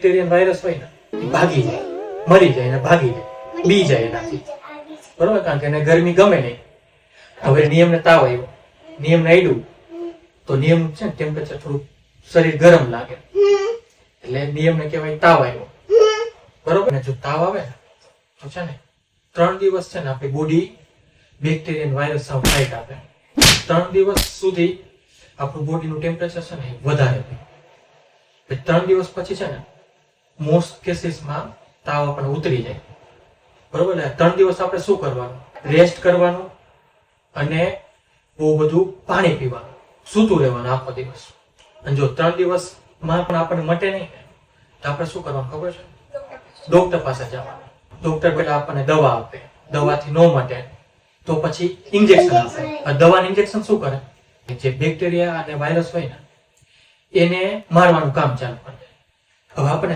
બેક્ટેરિયન virus હોય ને એ ભાગી જાય, મરી જાય ને ભાગી જાય, બી જાય એનાથી, બરોબર? કારણ કે એને ગરમી ગમે નહીં. હવે નિયમને તાવ આવ્યો, નિયમ નાડ્યું તો નિયમ છે ને ટેમ્પરેચર થોડું શરીર ગરમ લાગે એટલે નિયમને કહેવાય તાવ આવ્યો, બરોબર ને? જો તાવ આવે ને તો છે ને 3 દિવસ છે ને આપણી બોડી બેક્ટેરિયન વાયરસ સાવ ફાઇટ આપે. 3 દિવસ સુધી આપણું બોડીનું ટેમ્પરેચર છે ને વધારે હોય. 3 દિવસ પછી છે ને મોસ્ટ કેસીસમાં તાવ આપણને ઉતરી જાય, બરોબર ને? 3 દિવસ આપણે શું કરવાનું? રેસ્ટ કરવાનું અને બહુ બધું પાણી પીવાનું, સૂતું રહેવાનું આખો દિવસ. અને જો 3 દિવસમાં પણ આપણને મટે નહીં તો આપણે શું કરવાનું ખબર છે? ડોક્ટર પાસે જવાનું. ડોક્ટર પેલા આપણને દવા આપે, દવાથી ન મટે તો પછી ઇન્જેક્શન આપે. આ દવાનું ઇન્જેક્શન શું કરે? જે બેક્ટેરિયા અને વાયરસ હોય ને એને મારવાનું કામ ચાલુ કરે. હવે આપણે